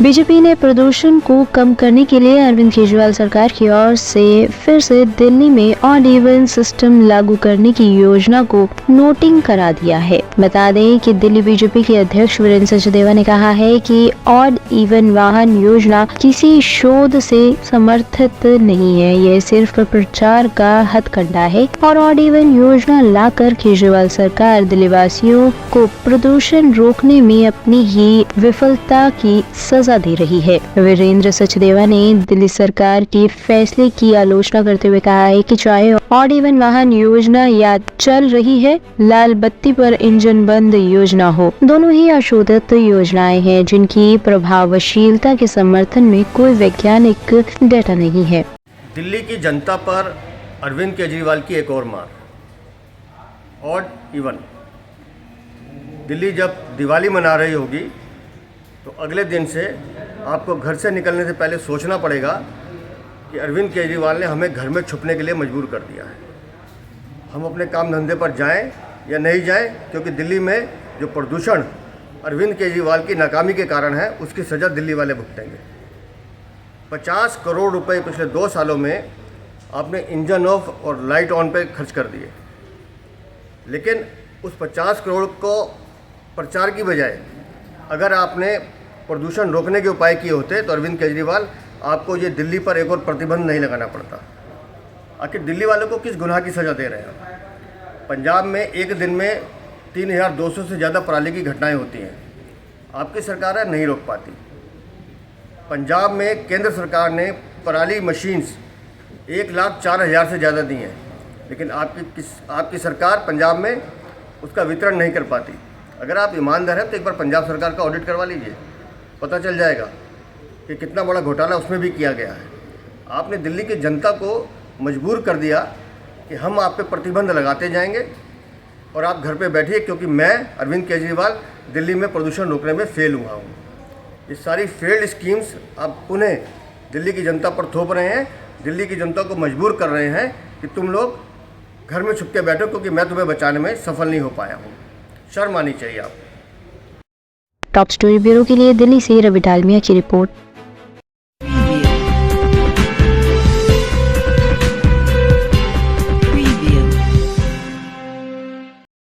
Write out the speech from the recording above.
BJP ने प्रदूषण को कम करने के लिए अरविंद केजरीवाल सरकार की ओर से फिर से दिल्ली में ऑड इवन सिस्टम लागू करने की योजना को नोटिंग करा दिया है। बता दें कि दिल्ली बीजेपी के अध्यक्ष वीरेंद्र सचदेवा ने कहा है कि ऑड इवन वाहन योजना किसी शोध से समर्थित नहीं है, यह सिर्फ प्रचार का हथकंडा है और ऑड इवन योजना लाकर केजरीवाल सरकार दिल्ली वासियों को प्रदूषण रोकने में अपनी ही विफलता की सजा दे रही है। वीरेंद्र सचदेवा ने दिल्ली सरकार के फैसले की आलोचना करते हुए कहा है कि चाहे ऑड इवन वाहन योजना या चल रही है लाल बत्ती पर इंजन बंद योजना हो, दोनों ही अशोधित योजनाएं हैं जिनकी प्रभावशीलता के समर्थन में कोई वैज्ञानिक डेटा नहीं है। दिल्ली की जनता पर अरविंद केजरीवाल की एक और मार, ऑड इवन। दिल्ली जब दिवाली मना रही होगी तो अगले दिन से आपको घर से निकलने से पहले सोचना पड़ेगा कि अरविंद केजरीवाल ने हमें घर में छुपने के लिए मजबूर कर दिया है। हम अपने काम धंधे पर जाएं या नहीं जाएं, क्योंकि दिल्ली में जो प्रदूषण अरविंद केजरीवाल की नाकामी के कारण है उसकी सज़ा दिल्ली वाले भुगतेंगे। 50 करोड़ रुपए पिछले 2 सालों में आपने इंजन ऑफ और लाइट ऑन पे खर्च कर दिए, लेकिन उस 50 करोड़ को प्रचार की बजाय अगर आपने प्रदूषण रोकने के उपाय किए होते तो अरविंद केजरीवाल आपको ये दिल्ली पर एक और प्रतिबंध नहीं लगाना पड़ता। आखिर दिल्ली वालों को किस गुनाह की सज़ा दे रहे हैं? पंजाब में एक दिन में 3200 से ज़्यादा पराली की घटनाएं होती हैं, आपकी सरकार है नहीं रोक पाती। पंजाब में केंद्र सरकार ने पराली मशीन्स 1,04,000 से ज़्यादा दी हैं, लेकिन आपकी सरकार पंजाब में उसका वितरण नहीं कर पाती। अगर आप ईमानदार हैं तो एक बार पंजाब सरकार का ऑडिट करवा लीजिए, पता चल जाएगा कि कितना बड़ा घोटाला उसमें भी किया गया है। आपने दिल्ली की जनता को मजबूर कर दिया कि हम आप पे प्रतिबंध लगाते जाएंगे और आप घर पे बैठिए, क्योंकि मैं अरविंद केजरीवाल दिल्ली में प्रदूषण रोकने में फेल हुआ हूँ। ये सारी फेल्ड स्कीम्स आप पुनः दिल्ली की जनता पर थोप रहे हैं, दिल्ली की जनता को मजबूर कर रहे हैं कि तुम लोग घर में छुप के बैठो, क्योंकि मैं तुम्हें बचाने में सफल नहीं हो पाया हूँ। शर्म आनी चाहिए आपको। टॉप स्टोरी ब्यूरो के लिए दिल्ली से रवि डालमिया की रिपोर्ट।